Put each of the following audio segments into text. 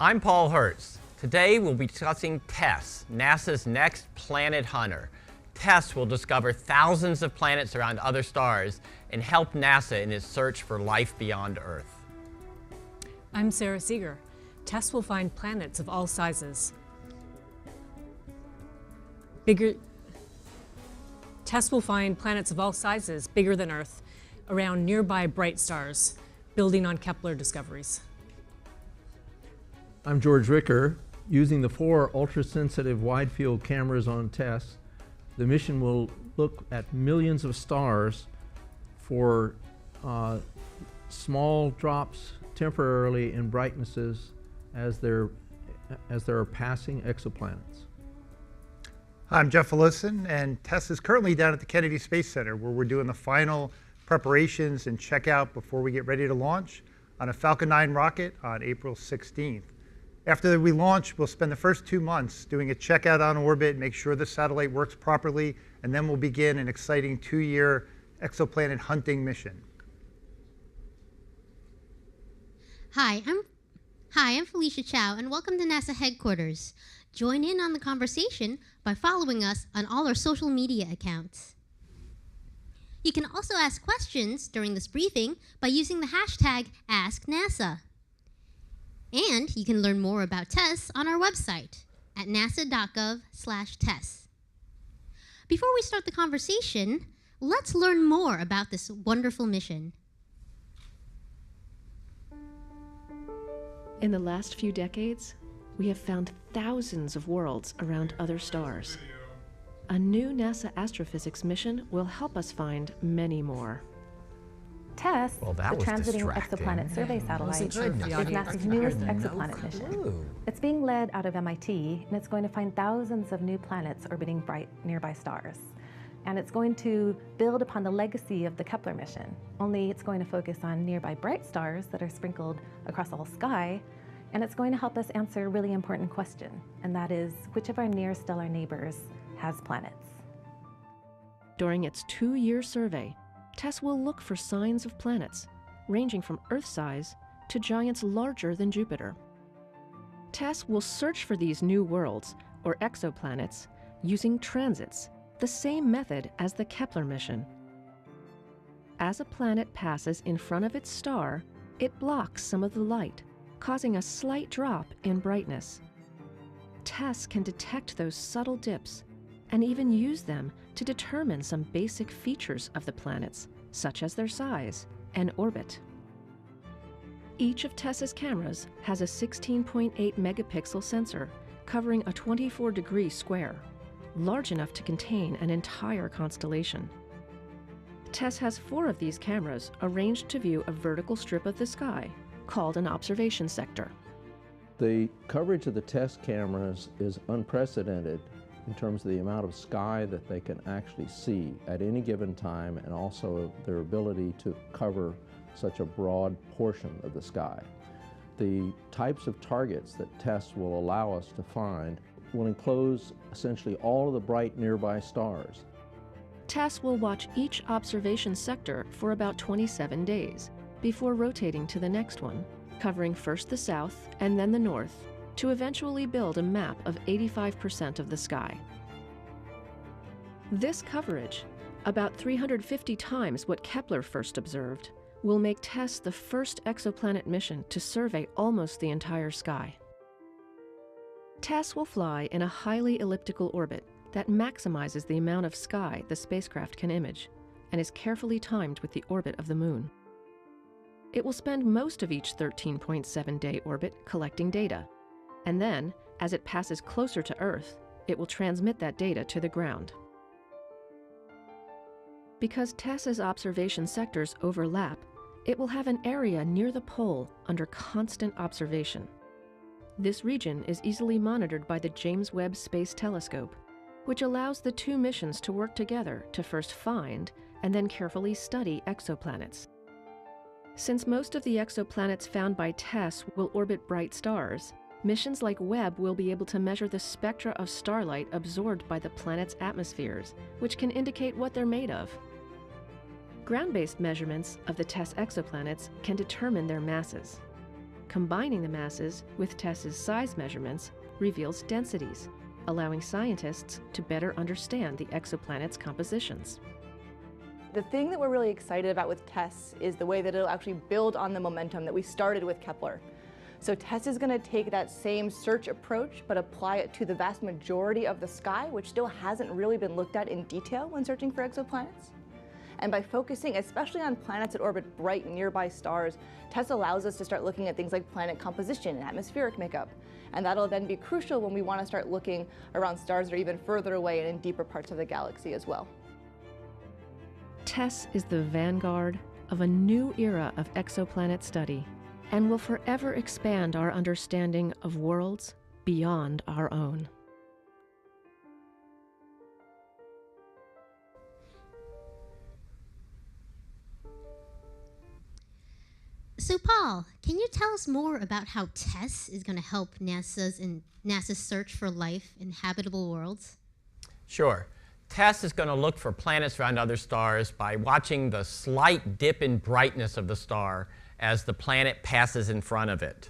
I'm Paul Hertz. Today we'll be discussing TESS, NASA's next planet hunter. TESS will discover thousands of planets around other stars and help NASA in its search for life beyond Earth. I'm Sarah Seeger. TESS will find planets of all sizes. TESS will find planets of all sizes, bigger than Earth, around nearby bright stars, building on Kepler discoveries. I'm George Ricker. Using the 4 ultra-sensitive wide-field cameras on TESS, the mission will look at millions of stars for small drops temporarily in brightnesses as there are passing exoplanets. I'm Jeff Willison, and TESS is currently down at the Kennedy Space Center, where we're doing the final preparations and checkout before we get ready to launch on a Falcon 9 rocket on April 16th. After we launch, we'll spend the first 2 months doing a checkout on orbit, make sure the satellite works properly, and then we'll begin an exciting 2-year exoplanet hunting mission. Hi, I'm Felicia Chow, and welcome to NASA headquarters. Join in on the conversation by following us on all our social media accounts. You can also ask questions during this briefing by using the hashtag AskNASA. And you can learn more about TESS on our website at nasa.gov/TESS. Before we start the conversation, let's learn more about this wonderful mission. In the last few decades, we have found thousands of worlds around other stars. A new NASA astrophysics mission will help us find many more. TESS, the Transiting Exoplanet Survey Satellite, is NASA's newest exoplanet mission. It's being led out of MIT, and it's going to find thousands of new planets orbiting bright nearby stars. And it's going to build upon the legacy of the Kepler mission, only it's going to focus on nearby bright stars that are sprinkled across the whole sky, and it's going to help us answer a really important question, and that is, which of our near-stellar neighbors has planets? During its 2-year survey, TESS will look for signs of planets, ranging from Earth-size to giants larger than Jupiter. TESS will search for these new worlds, or exoplanets, using transits, the same method as the Kepler mission. As a planet passes in front of its star, it blocks some of the light, causing a slight drop in brightness. TESS can detect those subtle dips and even use them to determine some basic features of the planets, such as their size and orbit. Each of TESS's cameras has a 16.8 megapixel sensor covering a 24-degree square, large enough to contain an entire constellation. TESS has 4 of these cameras arranged to view a vertical strip of the sky, called an observation sector. The coverage of the TESS cameras is unprecedented in terms of the amount of sky that they can actually see at any given time, and also their ability to cover such a broad portion of the sky. The types of targets that TESS will allow us to find will enclose essentially all of the bright nearby stars. TESS will watch each observation sector for about 27 days before rotating to the next one, covering first the south and then the north, to eventually build a map of 85% of the sky. This coverage, about 350 times what Kepler first observed, will make TESS the first exoplanet mission to survey almost the entire sky. TESS will fly in a highly elliptical orbit that maximizes the amount of sky the spacecraft can image, and is carefully timed with the orbit of the Moon. It will spend most of each 13.7-day orbit collecting data, and then, as it passes closer to Earth, it will transmit that data to the ground. Because TESS's observation sectors overlap, it will have an area near the pole under constant observation. This region is easily monitored by the James Webb Space Telescope, which allows the 2 missions to work together to first find and then carefully study exoplanets. Since most of the exoplanets found by TESS will orbit bright stars, missions like Webb will be able to measure the spectra of starlight absorbed by the planet's atmospheres, which can indicate what they're made of. Ground-based measurements of the TESS exoplanets can determine their masses. Combining the masses with TESS's size measurements reveals densities, allowing scientists to better understand the exoplanet's compositions. The thing that we're really excited about with TESS is the way that it'll actually build on the momentum that we started with Kepler. So TESS is going to take that same search approach, but apply it to the vast majority of the sky, which still hasn't really been looked at in detail when searching for exoplanets. And by focusing especially on planets that orbit bright nearby stars, TESS allows us to start looking at things like planet composition and atmospheric makeup. And that'll then be crucial when we want to start looking around stars that are even further away and in deeper parts of the galaxy as well. TESS is the vanguard of a new era of exoplanet study and will forever expand our understanding of worlds beyond our own. So Paul, can you tell us more about how TESS is going to help NASA's search for life in habitable worlds? Sure. TESS is going to look for planets around other stars by watching the slight dip in brightness of the star as the planet passes in front of it.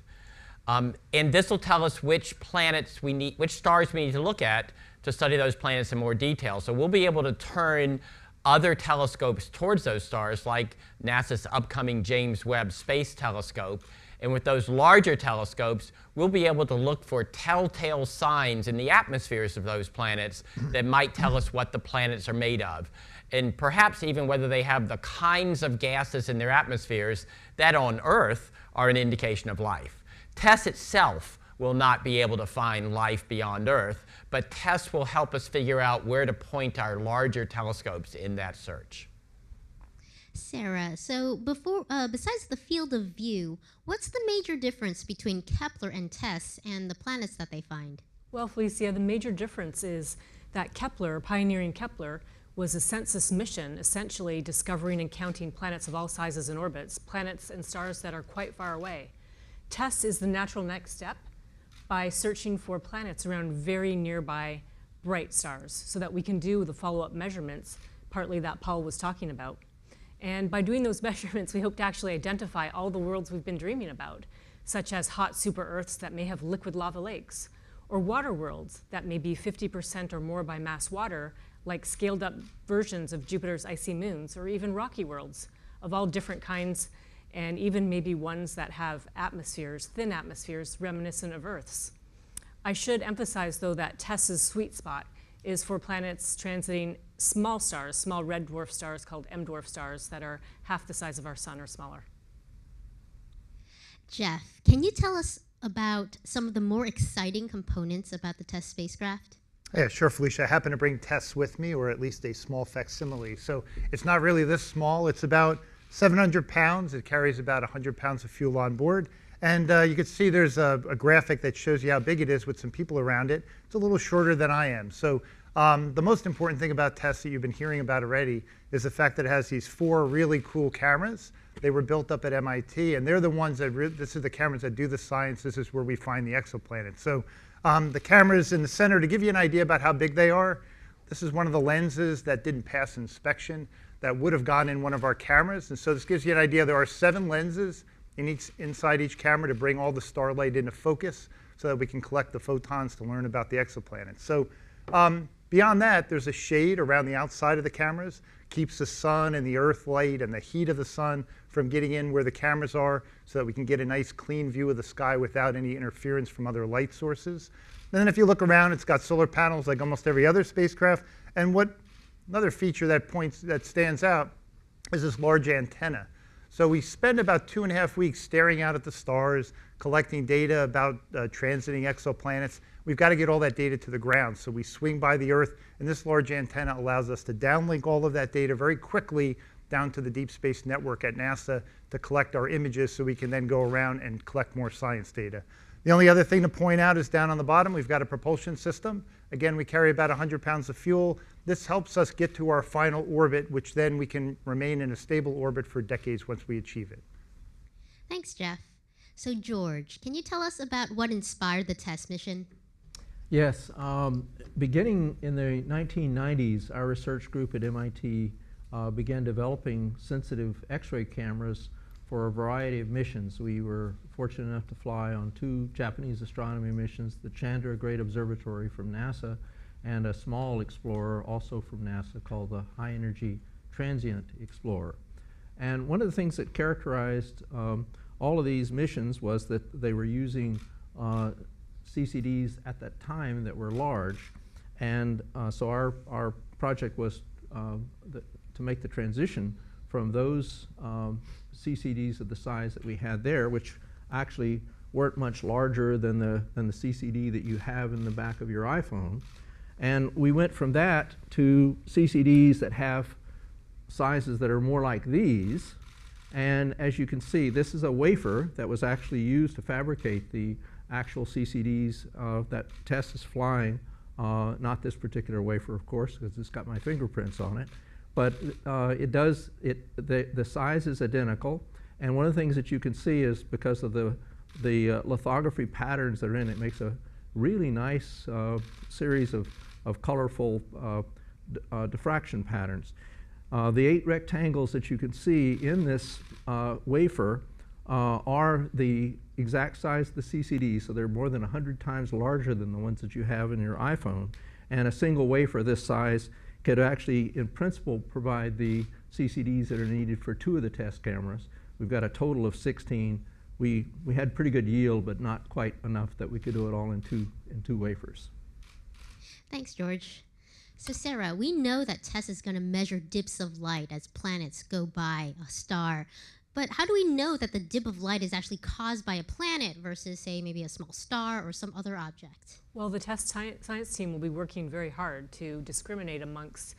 And this will tell us which stars we need to look at to study those planets in more detail. So we'll be able to turn other telescopes towards those stars, like NASA's upcoming James Webb Space Telescope. And with those larger telescopes, we'll be able to look for telltale signs in the atmospheres of those planets that might tell us what the planets are made of, and perhaps even whether they have the kinds of gases in their atmospheres that on Earth are an indication of life. TESS itself will not be able to find life beyond Earth, but TESS will help us figure out where to point our larger telescopes in that search. Sarah, so besides the field of view, what's the major difference between Kepler and TESS and the planets that they find? Well, Felicia, the major difference is that Kepler, pioneering Kepler, was a census mission, essentially discovering and counting planets of all sizes and orbits, planets and stars that are quite far away. TESS is the natural next step by searching for planets around very nearby bright stars so that we can do the follow-up measurements, partly that Paul was talking about. And by doing those measurements, we hope to actually identify all the worlds we've been dreaming about, such as hot super-Earths that may have liquid lava lakes, or water worlds that may be 50% or more by mass water, like scaled-up versions of Jupiter's icy moons, or even rocky worlds of all different kinds, and even maybe ones that have atmospheres, thin atmospheres, reminiscent of Earth's. I should emphasize, though, that TESS's sweet spot is for planets transiting small stars, small red dwarf stars called M-dwarf stars that are half the size of our sun or smaller. Jeff, can you tell us about some of the more exciting components about the TESS spacecraft? Yeah, sure, Felicia. I happen to bring TESS with me, or at least a small facsimile. So it's not really this small. It's about 700 pounds. It carries about 100 pounds of fuel on board. And you can see there's a graphic that shows you how big it is with some people around it. It's a little shorter than I am. So the most important thing about TESS that you've been hearing about already is the fact that it has these 4 really cool cameras. They were built up at MIT, and they're the ones that, this is the cameras that do the science. This is where we find the exoplanets. So the cameras in the center, to give you an idea about how big they are, this is one of the lenses that didn't pass inspection that would have gone in one of our cameras. And so this gives you an idea. There are 7 lenses inside each camera to bring all the starlight into focus so that we can collect the photons to learn about the exoplanets. So beyond that, there's a shade around the outside of the cameras, keeps the sun and the earth light and the heat of the sun from getting in where the cameras are so that we can get a nice clean view of the sky without any interference from other light sources. And then if you look around, it's got solar panels like almost every other spacecraft. And another feature that stands out is this large antenna. So we spend about 2.5 weeks staring out at the stars, collecting data about transiting exoplanets. We've got to get all that data to the ground. So we swing by the Earth, and this large antenna allows us to downlink all of that data very quickly down to the Deep Space Network at NASA to collect our images so we can then go around and collect more science data. The only other thing to point out is down on the bottom, we've got a propulsion system. Again, we carry about 100 pounds of fuel. This helps us get to our final orbit, which then we can remain in a stable orbit for decades once we achieve it. Thanks, Jeff. So George, can you tell us about what inspired the TESS mission? Yes. Beginning in the 1990s, our research group at MIT began developing sensitive X-ray cameras for a variety of missions. We were fortunate enough to fly on 2 Japanese astronomy missions, the Chandra Great Observatory from NASA, and a small explorer also from NASA called the High Energy Transient Explorer. And one of the things that characterized all of these missions was that they were using CCDs at that time that were large. And so our project was to make the transition from those CCDs of the size that we had there, which actually weren't much larger than the CCD that you have in the back of your iPhone. And we went from that to CCDs that have sizes that are more like these. And as you can see, this is a wafer that was actually used to fabricate the actual CCDs that TESS is flying. Not this particular wafer, of course, because it's got my fingerprints on it. But the size is identical. And one of the things that you can see is because of the lithography patterns that are in it, makes a really nice series of colorful diffraction patterns. The 8 rectangles that you can see in this wafer are the exact size of the CCD, so they're more than 100 times larger than the ones that you have in your iPhone. And a single wafer this size could actually, in principle, provide the CCDs that are needed for 2 of the TESS cameras. We've got a total of 16. We had pretty good yield, but not quite enough that we could do it all in two wafers. Thanks, George. So Sarah, we know that TESS is going to measure dips of light as planets go by a star. But how do we know that the dip of light is actually caused by a planet versus, say, maybe a small star or some other object? Well, the TESS science team will be working very hard to discriminate amongst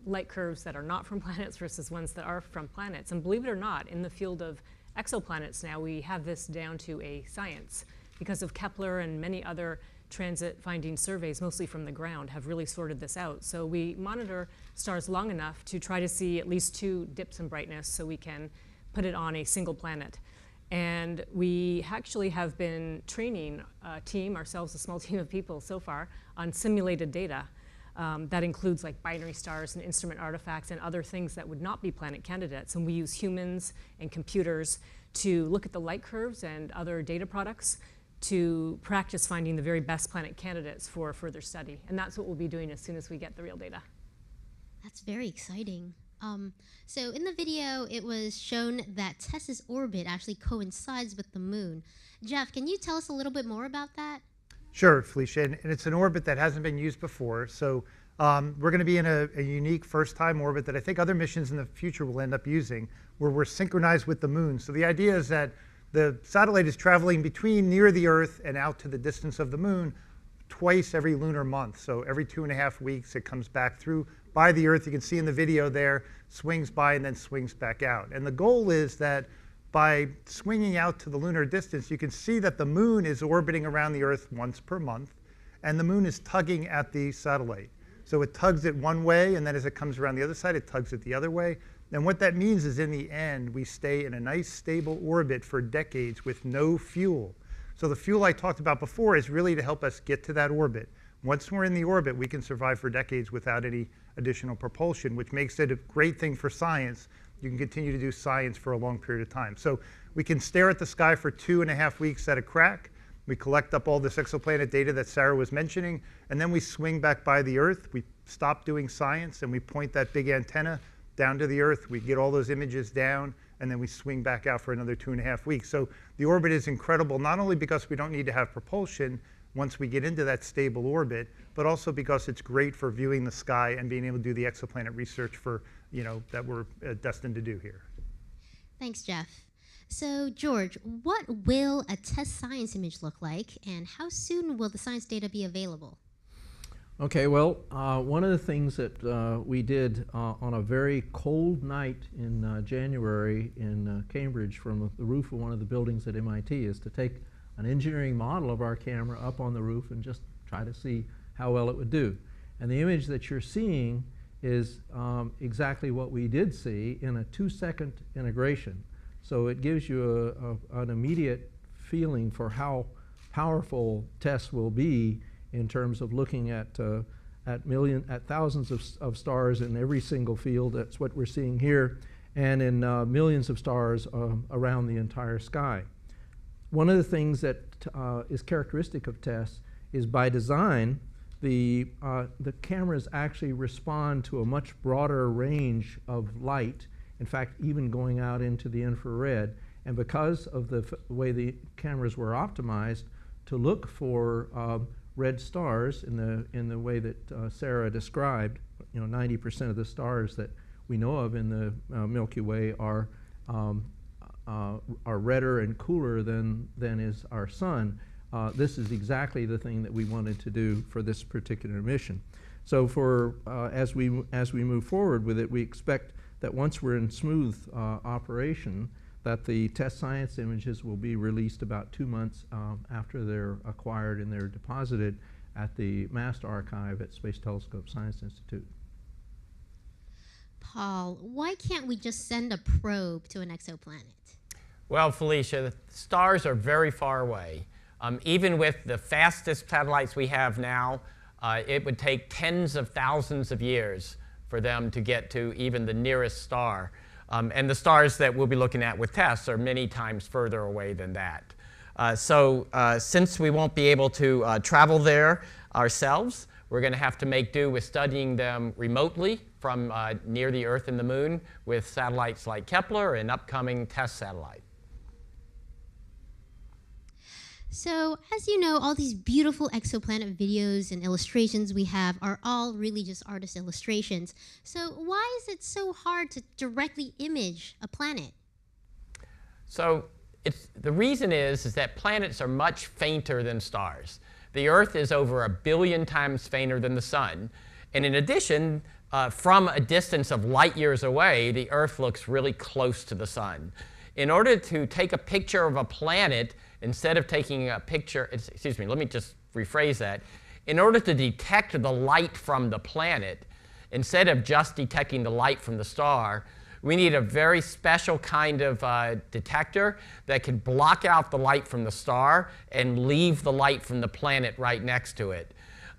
light curves that are not from planets versus ones that are from planets. And believe it or not, in the field of exoplanets now, we have this down to a science because of Kepler and many other transit finding surveys, mostly from the ground, have really sorted this out. So we monitor stars long enough to try to see at least 2 dips in brightness so we can put it on a single planet. And we actually have been training a team, ourselves a small team of people so far, on simulated data. That includes like binary stars and instrument artifacts and other things that would not be planet candidates. And we use humans and computers to look at the light curves and other data products to practice finding the very best planet candidates for further study. And that's what we'll be doing as soon as we get the real data. That's very exciting. So in the video, it was shown that TESS's orbit actually coincides with the moon. Jeff, can you tell us a little bit more about that? Sure, Felicia, and it's an orbit that hasn't been used before. So we're going to be in a unique first-time orbit that I think other missions in the future will end up using, where we're synchronized with the moon. So the idea is that the satellite is traveling between near the Earth and out to the distance of the moon twice every lunar month. So every 2.5 weeks, it comes back through by the Earth. You can see in the video there, swings by and then swings back out. And the goal is that by swinging out to the lunar distance, you can see that the moon is orbiting around the Earth once per month, and the moon is tugging at the satellite. So it tugs it one way, and then as it comes around the other side, it tugs it the other way. And what that means is in the end, we stay in a nice stable orbit for decades with no fuel. So the fuel I talked about before is really to help us get to that orbit. Once we're in the orbit, we can survive for decades without any additional propulsion, which makes it a great thing for science. You can continue to do science for a long period of time. So we can stare at the sky for 2.5 weeks at a crack. We collect up all this exoplanet data that Sarah was mentioning, and then we swing back by the Earth. We stop doing science, and we point that big antenna down to the Earth. We get all those images down, and then we swing back out for another 2.5 weeks. So the orbit is incredible, not only because we don't need to have propulsion once we get into that stable orbit, but also because it's great for viewing the sky and being able to do the exoplanet research for, that we're destined to do here. Thanks, Jeff. So, George, what will a TESS science image look like, and how soon will the science data be available? Okay, well, one of the things that we did on a very cold night in January in Cambridge from the roof of one of the buildings at MIT is to take an engineering model of our camera up on the roof and just try to see how well it would do. And the image that you're seeing is exactly what we did see in a 2-second integration. So it gives you an immediate feeling for how powerful TESS will be in terms of looking at thousands of stars in every single field. That's what we're seeing here. and in millions of stars around the entire sky. One of the things that is characteristic of TESS is, by design, the cameras actually respond to a much broader range of light, in fact, even going out into the infrared. And because of the way the cameras were optimized to look for red stars in the way that Sarah described, 90% of the stars that we know of in the Milky Way are redder and cooler than is our sun. This is exactly the thing that we wanted to do for this particular mission. So as we move forward with it, we expect that once we're in smooth operation, that the TESS science images will be released about 2 months after they're acquired and they're deposited at the MAST archive at Space Telescope Science Institute. Paul, why can't we just send a probe to an exoplanet? Well, Felicia, the stars are very far away. Even with the fastest satellites we have now, it would take tens of thousands of years for them to get to even the nearest star. And the stars that we'll be looking at with TESS are many times further away than that. So since we won't be able to travel there ourselves, we're going to have to make do with studying them remotely from near the Earth and the Moon with satellites like Kepler and upcoming TESS satellite. So, as you know, all these beautiful exoplanet videos and illustrations we have are all really just artist illustrations. So why is it so hard to directly image a planet? So the reason is that planets are much fainter than stars. The Earth is over 1 billion times fainter than the Sun. And in addition, from a distance of light years away, the Earth looks really close to the Sun. In order to take a picture of a planet, instead of taking a picture, excuse me, let me just rephrase that. In order to detect the light from the planet, instead of just detecting the light from the star, we need a very special kind of detector that can block out the light from the star and leave the light from the planet right next to it.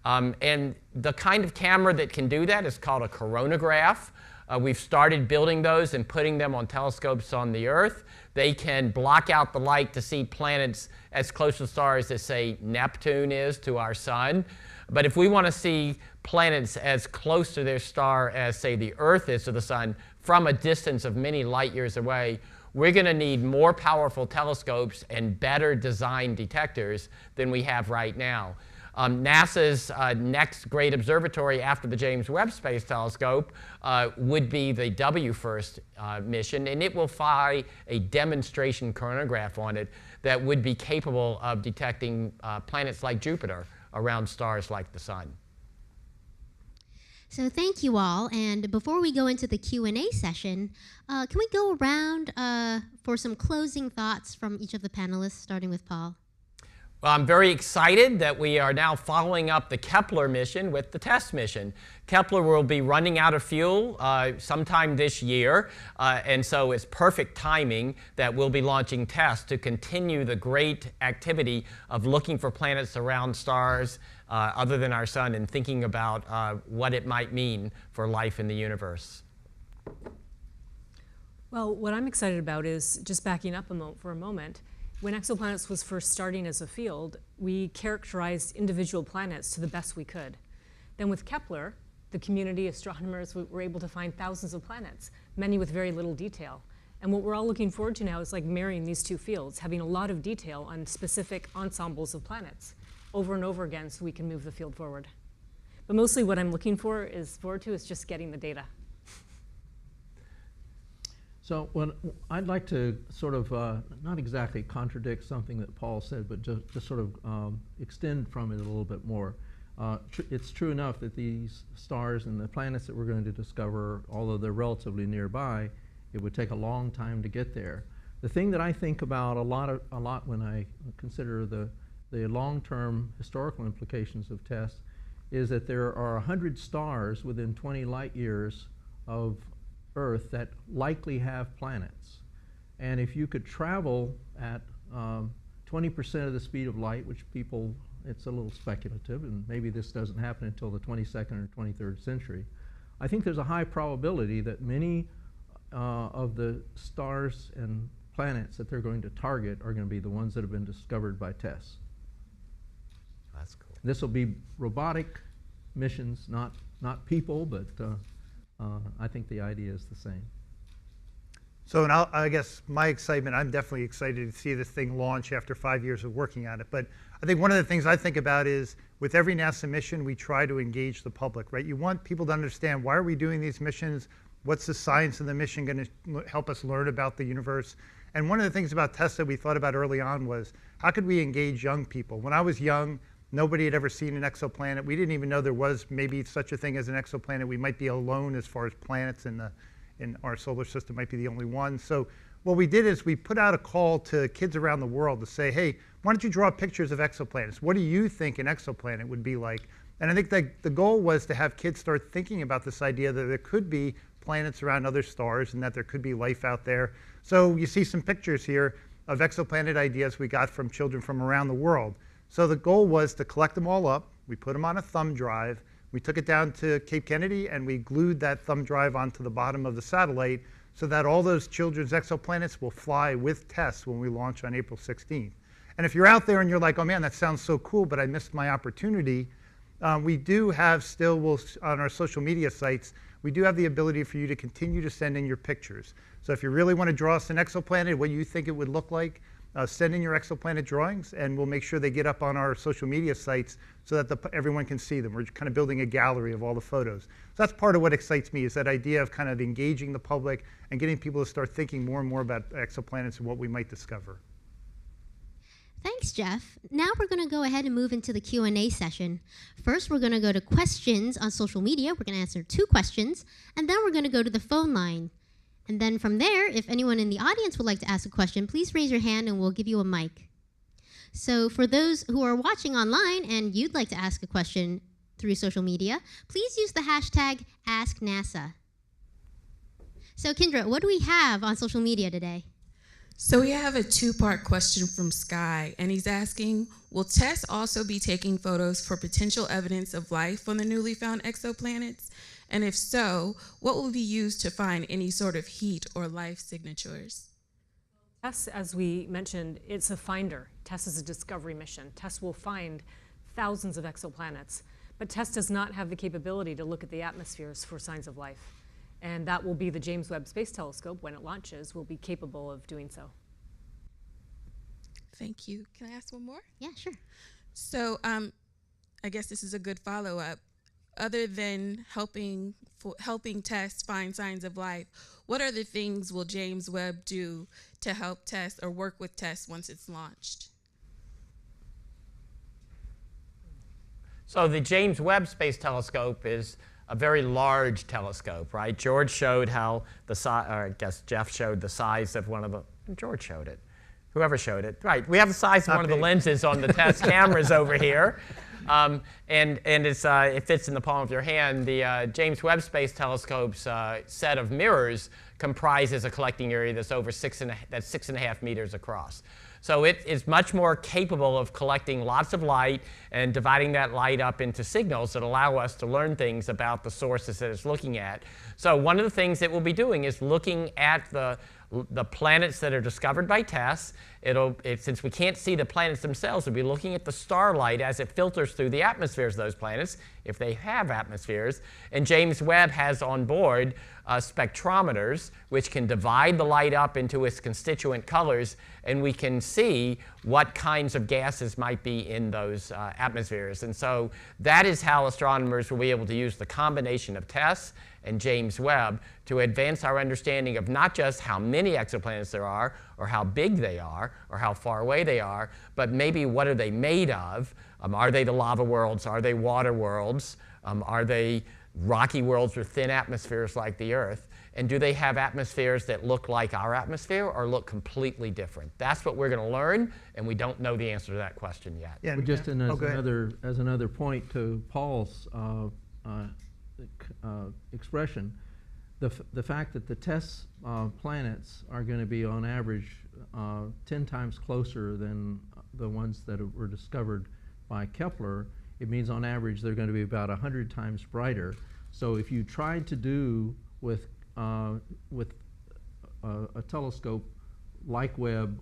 And the kind of camera that can do that is called a coronagraph. We've started building those and putting them on telescopes on the Earth. They can block out the light to see planets as close to stars as, say, Neptune is to our Sun. But if we want to see planets as close to their star as, say, the Earth is to the Sun from a distance of many light years away, we're going to need more powerful telescopes and better designed detectors than we have right now. NASA's next great observatory after the James Webb Space Telescope would be the WFIRST mission, and it will fly a demonstration coronagraph on it that would be capable of detecting planets like Jupiter around stars like the Sun. So thank you all, and before we go into the Q&A session, can we go around for some closing thoughts from each of the panelists, starting with Paul? Well, I'm very excited that we are now following up the Kepler mission with the TESS mission. Kepler will be running out of fuel sometime this year, and so it's perfect timing that we'll be launching TESS to continue the great activity of looking for planets around stars other than our Sun and thinking about what it might mean for life in the universe. Well, what I'm excited about is, just backing up for a moment, when exoplanets was first starting as a field, we characterized individual planets to the best we could. Then with Kepler, the community astronomers were able to find thousands of planets, many with very little detail. And what we're all looking forward to now is like marrying these two fields, having a lot of detail on specific ensembles of planets over and over again so we can move the field forward. But mostly what I'm looking forward to is just getting the data. So I'd like to sort of, not exactly contradict something that Paul said, but just sort of extend from it a little bit more. It's true enough that these stars and the planets that we're going to discover, although they're relatively nearby, it would take a long time to get there. The thing that I think about a lot when I consider the long-term historical implications of TESS is that there are 100 stars within 20 light years of Earth that likely have planets. And if you could travel at 20% of the speed of light, which people, it's a little speculative, and maybe this doesn't happen until the 22nd or 23rd century, I think there's a high probability that many of the stars and planets that they're going to target are going to be the ones that have been discovered by TESS. That's cool. This will be robotic missions, not people, but I think the idea is the same. So, and I guess my excitement, I'm definitely excited to see this thing launch after 5 years of working on it. But I think one of the things I think about is with every NASA mission, we try to engage the public, right? You want people to understand, why are we doing these missions? What's the science of the mission going to help us learn about the universe? And one of the things about TESS that we thought about early on was, how could we engage young people? When I was young, nobody had ever seen an exoplanet. We didn't even know there was maybe such a thing as an exoplanet. We might be alone as far as planets in our solar system, might be the only one. So what we did is we put out a call to kids around the world to say, hey, why don't you draw pictures of exoplanets? What do you think an exoplanet would be like? And I think that the goal was to have kids start thinking about this idea that there could be planets around other stars and that there could be life out there. So you see some pictures here of exoplanet ideas we got from children from around the world. So the goal was to collect them all up. We put them on a thumb drive. We took it down to Cape Kennedy and we glued that thumb drive onto the bottom of the satellite so that all those children's exoplanets will fly with TESS when we launch on April 16th. And if you're out there and you're like, oh man, that sounds so cool, but I missed my opportunity, we do have still, on our social media sites, we do have the ability for you to continue to send in your pictures. So if you really want to draw us an exoplanet, what you think it would look like, send in your exoplanet drawings, and we'll make sure they get up on our social media sites so that everyone can see them. We're kind of building a gallery of all the photos. So that's part of what excites me, is that idea of kind of engaging the public and getting people to start thinking more and more about exoplanets and what we might discover. Thanks, Jeff. Now we're going to go ahead and move into the Q&A session. First, we're going to go to questions on social media. We're going to answer 2 questions, and then we're going to go to the phone line. And then from there, if anyone in the audience would like to ask a question, please raise your hand and we'll give you a mic. So for those who are watching online and you'd like to ask a question through social media, please use the hashtag AskNASA. So Kendra, what do we have on social media today? So we have a 2-part question from Sky, and he's asking, will TESS also be taking photos for potential evidence of life on the newly found exoplanets? And if so, what will be used to find any sort of heat or life signatures? TESS, as we mentioned, it's a finder. TESS is a discovery mission. TESS will find thousands of exoplanets, but TESS does not have the capability to look at the atmospheres for signs of life. And that will be the James Webb Space Telescope, when it launches, will be capable of doing so. Thank you. Can I ask one more? Yeah, sure. So I guess this is a good follow-up. Other than helping TESS find signs of life, what other things will James Webb do to help TESS or work with TESS once it's launched? So the James Webb Space Telescope is a very large telescope, right? George showed how the size, or I guess Jeff showed the size of one of the, George showed it. Whoever showed it. Right, we have the size of one of the lenses on the TESS cameras over here. And it fits in the palm of your hand. The James Webb Space Telescope's set of mirrors comprises a collecting area that's over 6.5 meters across. So it is much more capable of collecting lots of light and dividing that light up into signals that allow us to learn things about the sources that it's looking at. So one of the things it will be doing is looking at the planets that are discovered by TESS. Since we can't see the planets themselves, we'll be looking at the starlight as it filters through the atmospheres of those planets, if they have atmospheres. And James Webb has on board spectrometers, which can divide the light up into its constituent colors, and we can see what kinds of gases might be in those atmospheres. And so that is how astronomers will be able to use the combination of TESS and James Webb to advance our understanding of not just how many exoplanets there are, or how big they are, or how far away they are, but maybe what are they made of? Are they the lava worlds? Are they water worlds? Are they rocky worlds with thin atmospheres like the Earth? And do they have atmospheres that look like our atmosphere or look completely different? That's what we're going to learn, and we don't know the answer to that question yet. Yeah, just as another point to Paul's expression, the fact that the TESS planets are going to be on average 10 times closer than the ones that were discovered by Kepler, it means on average they're going to be about 100 times brighter. So if you tried to do with a telescope like Webb,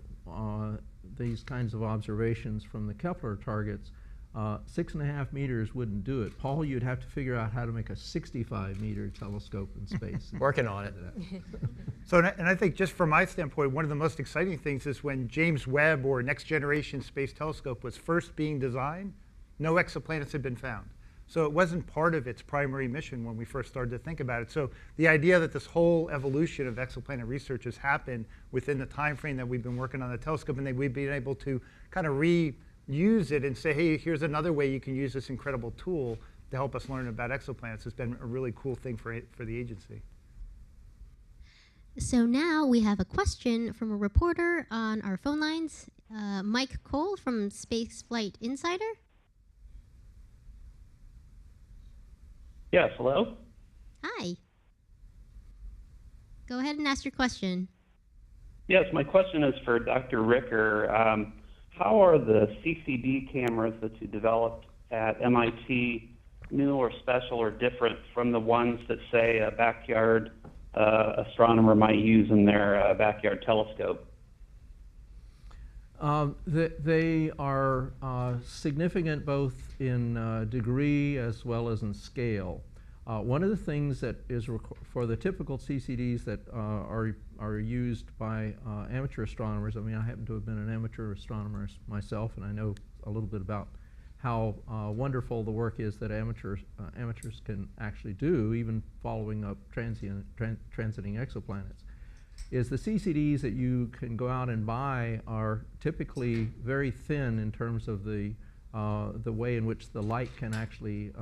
these kinds of observations from the Kepler targets, 6.5 meters wouldn't do it. Paul, you'd have to figure out how to make a 65-meter telescope in space. Working on it. So, and I think just from my standpoint, one of the most exciting things is when James Webb or Next Generation Space Telescope was first being designed, no exoplanets had been found. So it wasn't part of its primary mission when we first started to think about it. So the idea that this whole evolution of exoplanet research has happened within the time frame that we've been working on the telescope, and that we've been able to kind of reuse it and say, hey, here's another way you can use this incredible tool to help us learn about exoplanets, has been a really cool thing for the agency. So now we have a question from a reporter on our phone lines. Mike Cole from Spaceflight Insider. Yes, hello? Hi. Go ahead and ask your question. Yes, my question is for Dr. Ricker. How are the CCD cameras that you developed at MIT new or special or different from the ones that, say, a backyard astronomer might use in their backyard telescope? They are significant both in degree as well as in scale. One of the things that is for the typical CCDs that are used by amateur astronomers, I mean, I happen to have been an amateur astronomer myself, and I know a little bit about how wonderful the work is that amateurs can actually do, even following up transiting exoplanets, is the CCDs that you can go out and buy are typically very thin in terms of the way in which the light can actually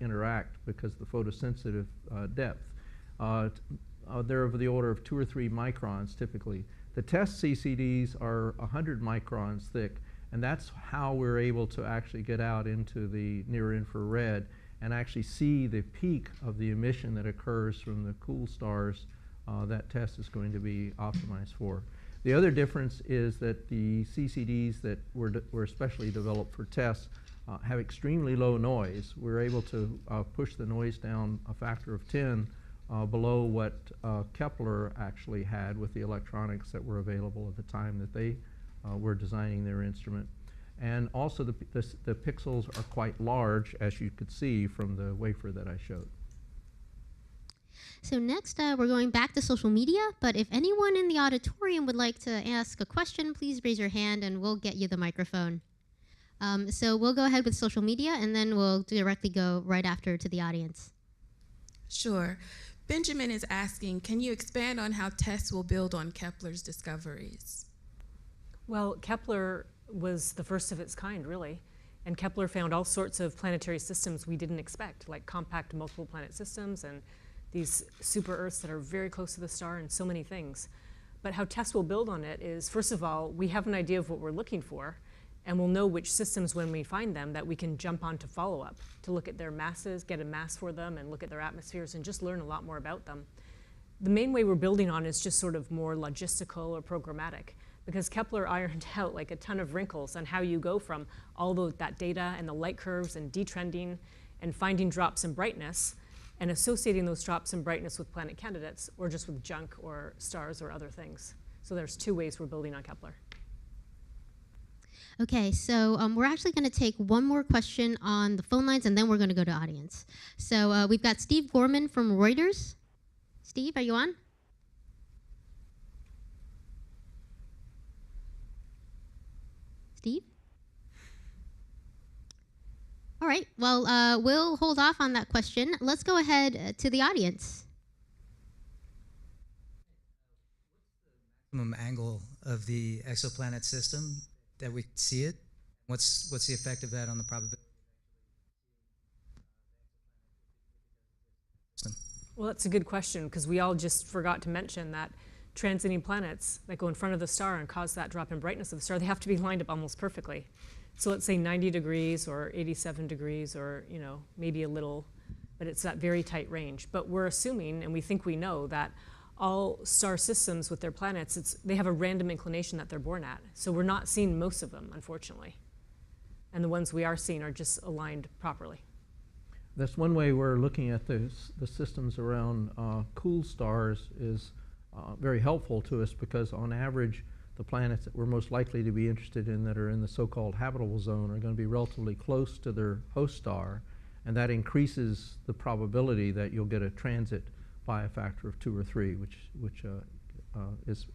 interact because of the photosensitive depth. They're of the order of 2 or 3 microns typically. The TESS CCDs are 100 microns thick, and that's how we're able to actually get out into the near infrared and actually see the peak of the emission that occurs from the cool stars that TESS is going to be optimized for. The other difference is that the CCDs that were especially developed for TESS have extremely low noise. We're able to push the noise down a factor of 10 below what Kepler actually had with the electronics that were available at the time that they were designing their instrument. And also the pixels are quite large, as you could see from the wafer that I showed. So next, we're going back to social media, but if anyone in the auditorium would like to ask a question, please raise your hand and we'll get you the microphone. So we'll go ahead with social media, and then we'll directly go right after to the audience. Sure. Benjamin is asking, can you expand on how TESS will build on Kepler's discoveries? Well, Kepler was the first of its kind, really. And Kepler found all sorts of planetary systems we didn't expect, like compact multiple planet systems and these super Earths that are very close to the star and so many things. But how TESS will build on it is, first of all, we have an idea of what we're looking for, and we'll know which systems when we find them that we can jump on to follow up, to look at their masses, get a mass for them, and look at their atmospheres and just learn a lot more about them. The main way we're building on is just sort of more logistical or programmatic, because Kepler ironed out like a ton of wrinkles on how you go from all that data and the light curves and detrending and finding drops in brightness and associating those drops in brightness with planet candidates or just with junk or stars or other things. So there's 2 ways we're building on Kepler. Okay, so we're actually going to take one more question on the phone lines, and then we're going to go to audience. So we've got Steve Gorman from Reuters. Steve, are you on? Steve? All right, well, we'll hold off on that question. Let's go ahead to the audience. Maximum angle of the exoplanet system that we see it? What's the effect of that on the probability? Well, that's a good question, because we all just forgot to mention that transiting planets that go in front of the star and cause that drop in brightness of the star, they have to be lined up almost perfectly. So let's say 90 degrees or 87 degrees or, you know, maybe a little, but it's that very tight range. But we're assuming, and we think we know, that all star systems with their planets, they have a random inclination that they're born at. So we're not seeing most of them, unfortunately. And the ones we are seeing are just aligned properly. That's one way we're looking at the systems around cool stars is very helpful to us, because on average, the planets that we're most likely to be interested in that are in the so-called habitable zone are going to be relatively close to their host star, and that increases the probability that you'll get a transit by a factor of 2 or 3, which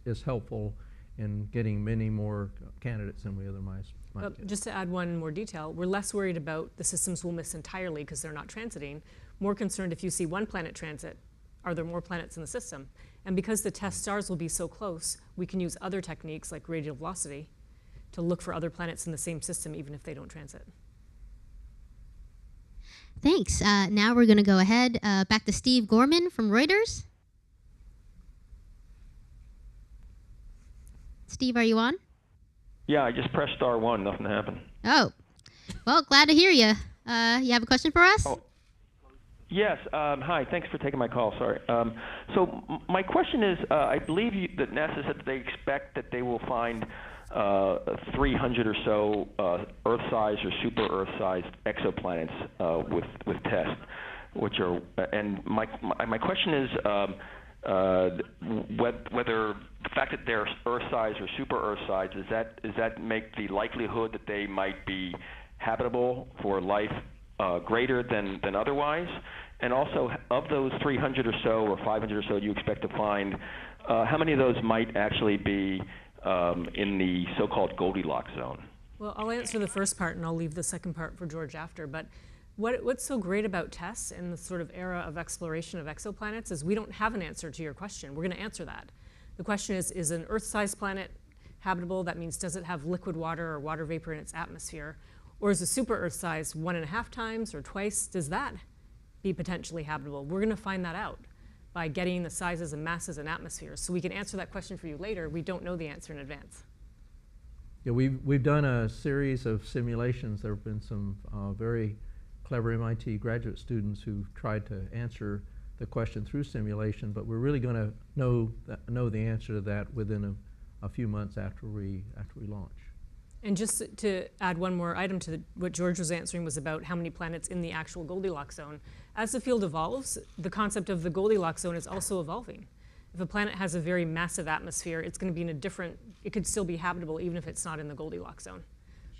is helpful in getting many more candidates than we otherwise might get. Just to add one more detail, we're less worried about the systems we'll miss entirely because they're not transiting. More concerned if you see one planet transit, are there more planets in the system? And because the TESS stars will be so close, we can use other techniques like radial velocity to look for other planets in the same system even if they don't transit. Thanks. Now we're going to go ahead back to Steve Gorman from Reuters. Steve, are you on? Yeah, I just pressed star 1. Nothing happened. Oh. Well, glad to hear you. You have a question for us? Oh. Yes. Hi. Thanks for taking my call. Sorry. So my question is, I believe that NASA said that they expect that they will find 300 or so Earth-sized or super Earth-sized exoplanets with TESS, which are. And my question is whether the fact that they're Earth-sized or super Earth-sized does that make the likelihood that they might be habitable for life greater than otherwise? And also, of those 300 or so or 500 or so you expect to find, how many of those might actually be in the so-called Goldilocks zone? Well, I'll answer the first part and I'll leave the second part for George after. But what's so great about TESS in the sort of era of exploration of exoplanets is we don't have an answer to your question. We're going to answer that. The question is an Earth-sized planet habitable? That means does it have liquid water or water vapor in its atmosphere? Or is a super Earth size 1.5 times or twice? Does that be potentially habitable? We're going to find that out by getting the sizes and masses and atmospheres. So we can answer that question for you later. We don't know the answer in advance. Yeah, we've done a series of simulations. There have been some very clever MIT graduate students who tried to answer the question through simulation, but we're really going to know the answer to that within a few months after we launch. And just to add one more item to what George was answering was about how many planets in the actual Goldilocks zone. As the field evolves, the concept of the Goldilocks zone is also evolving. If a planet has a very massive atmosphere, it's going to be in a different, it could still be habitable even if it's not in the Goldilocks zone.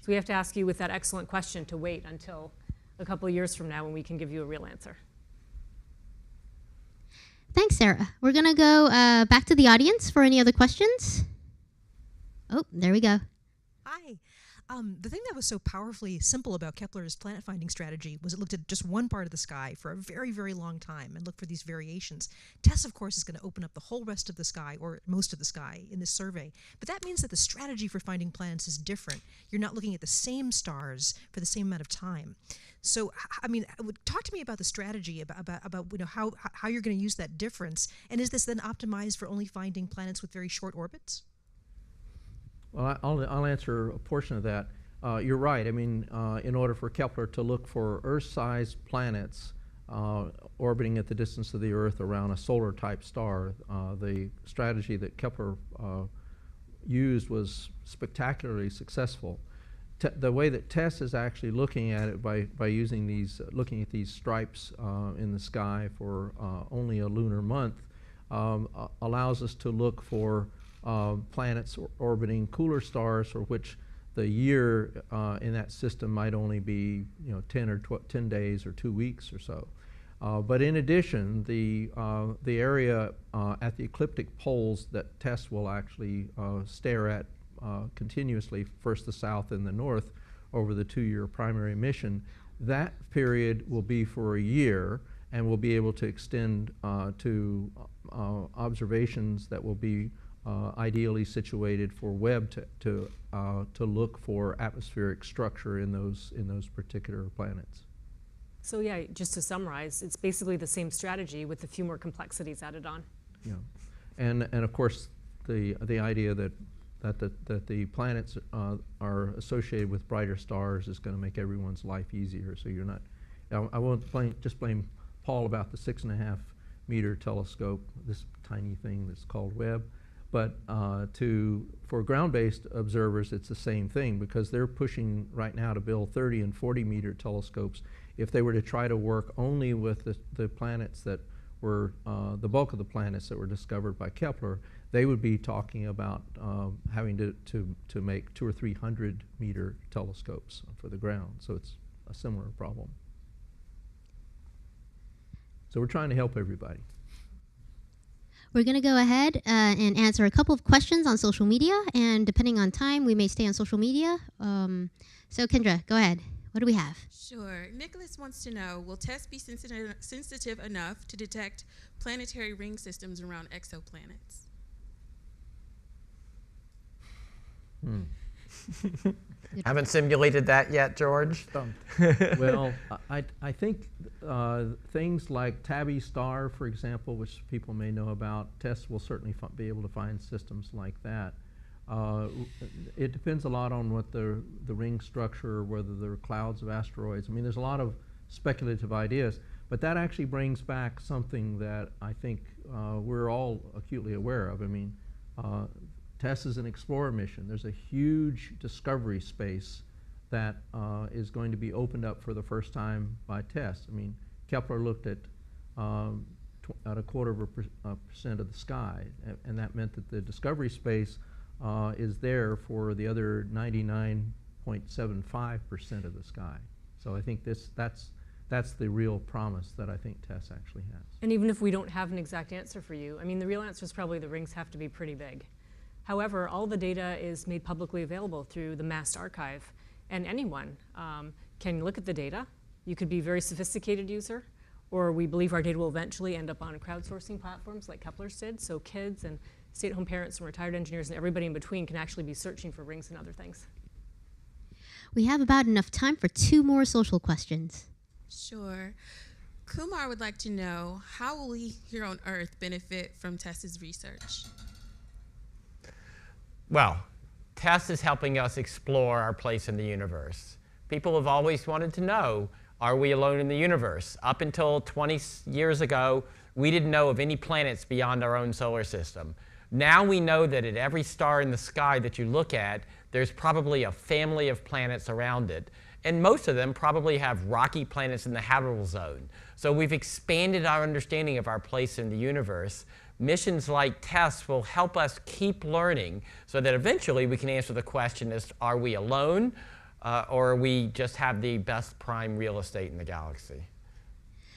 So we have to ask you with that excellent question to wait until a couple of years from now when we can give you a real answer. Thanks, Sarah. We're going to go back to the audience for any other questions. Oh, there we go. Hi. The thing that was so powerfully simple about Kepler's planet finding strategy was it looked at just one part of the sky for a very, very long time and looked for these variations. TESS, of course, is going to open up the whole rest of the sky, or most of the sky, in this survey. But that means that the strategy for finding planets is different. You're not looking at the same stars for the same amount of time. So, I mean, talk to me about the strategy, about how you're going to use that difference. And is this then optimized for only finding planets with very short orbits? Well, I'll answer a portion of that. You're right. I mean, in order for Kepler to look for Earth-sized planets orbiting at the distance of the Earth around a solar-type star, the strategy that Kepler used was spectacularly successful. The way that TESS is actually looking at it by using these, looking at these stripes in the sky for only a lunar month, allows us to look for planets orbiting cooler stars for which the year in that system might only be 10 days or 2 weeks or so. But in addition, the area at the ecliptic poles that TESS will actually stare at continuously, first the south and the north, over the 2-year primary mission, that period will be for a year and will be able to extend to observations that will be ideally situated for Webb to look for atmospheric structure in those particular planets. So yeah, just to summarize, it's basically the same strategy with a few more complexities added on. Yeah, and of course the idea that the planets are associated with brighter stars is going to make everyone's life easier. So you're not. I won't just blame Paul about the 6.5-meter telescope, this tiny thing that's called Webb. But for ground-based observers, it's the same thing, because they're pushing right now to build 30- and 40-meter telescopes. If they were to try to work only with the planets that were the bulk of the planets that were discovered by Kepler, they would be talking about having to make 200 or 300 meter telescopes for the ground. So it's a similar problem. So we're trying to help everybody. We're going to go ahead and answer a couple of questions on social media, and depending on time, we may stay on social media. So Kendra, go ahead. What do we have? Sure. Nicholas wants to know, will TESS be sensitive enough to detect planetary ring systems around exoplanets? Haven't simulated that yet, George? Well, I think things like Tabby Star, for example, which people may know about, TESS will certainly be able to find systems like that. It depends a lot on what the ring structure, whether there are clouds of asteroids. I mean, there's a lot of speculative ideas, but that actually brings back something that I think we're all acutely aware of. I mean, TESS is an explorer mission. There's a huge discovery space that is going to be opened up for the first time by TESS. I mean, Kepler looked at a 0.25% of the sky, and that meant that the discovery space is there for the other 99.75% of the sky. So I think that's the real promise that I think TESS actually has. And even if we don't have an exact answer for you, I mean, the real answer is probably the rings have to be pretty big. However, all the data is made publicly available through the MAST archive, and anyone can look at the data. You could be a very sophisticated user, or we believe our data will eventually end up on crowdsourcing platforms like Kepler's did, so kids and stay-at-home parents and retired engineers and everybody in between can actually be searching for rings and other things. We have about enough time for 2 more social questions. Sure. Kumar would like to know, how will we here on Earth benefit from TESS's research? Well, TESS is helping us explore our place in the universe. People have always wanted to know, are we alone in the universe? Up until 20 years ago, we didn't know of any planets beyond our own solar system. Now we know that at every star in the sky that you look at, there's probably a family of planets around it. And most of them probably have rocky planets in the habitable zone. So we've expanded our understanding of our place in the universe. Missions like TESS will help us keep learning so that eventually we can answer the question as, are we alone, or we just have the best prime real estate in the galaxy?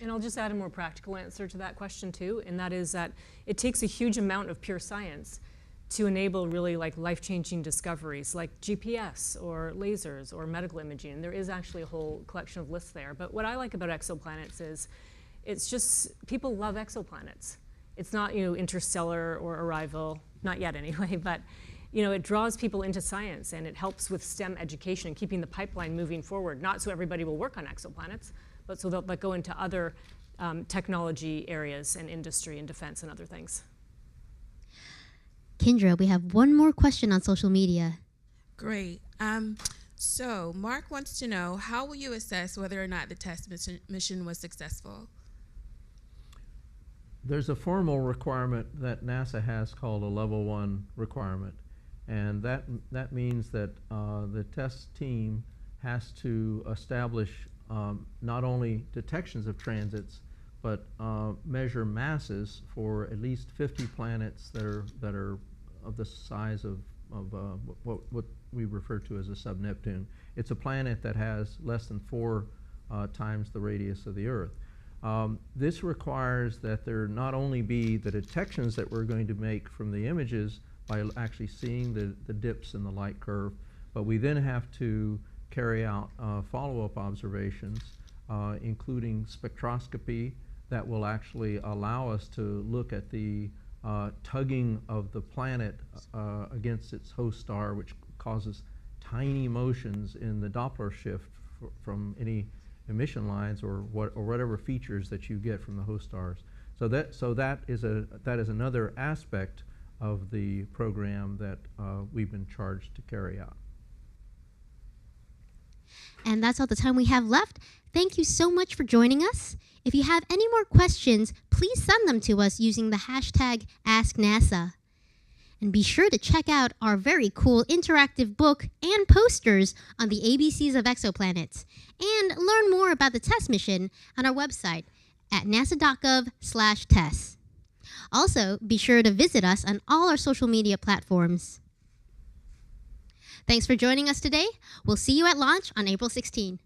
And I'll just add a more practical answer to that question too, and that is that it takes a huge amount of pure science to enable really like life-changing discoveries like GPS or lasers or medical imaging. And there is actually a whole collection of lists there. But what I like about exoplanets is it's just, people love exoplanets. It's not, interstellar or arrival, not yet anyway, but it draws people into science and it helps with STEM education and keeping the pipeline moving forward, not so everybody will work on exoplanets, but so they'll go into other technology areas and industry and defense and other things. Kendra, we have one more question on social media. Great. So Mark wants to know, how will you assess whether or not the TESS mission was successful? There's a formal requirement that NASA has called a level 1 requirement. And that means that the TESS team has to establish not only detections of transits, but measure masses for at least 50 planets that are of the size of what we refer to as a sub-Neptune. It's a planet that has less than 4 times the radius of the Earth. This requires that there not only be the detections that we're going to make from the images by actually seeing the dips in the light curve, but we then have to carry out follow-up observations, including spectroscopy that will actually allow us to look at the tugging of the planet against its host star, which causes tiny motions in the Doppler shift from any emission lines or whatever features that you get from the host stars. So that is another aspect of the program that we've been charged to carry out. And that's all the time we have left. Thank you so much for joining us. If you have any more questions, please send them to us using the hashtag AskNASA. And be sure to check out our very cool interactive book and posters on the ABCs of exoplanets, and learn more about the TESS mission on our website at nasa.gov/TESS. Also, be sure to visit us on all our social media platforms. Thanks for joining us today. We'll see you at launch on April 16.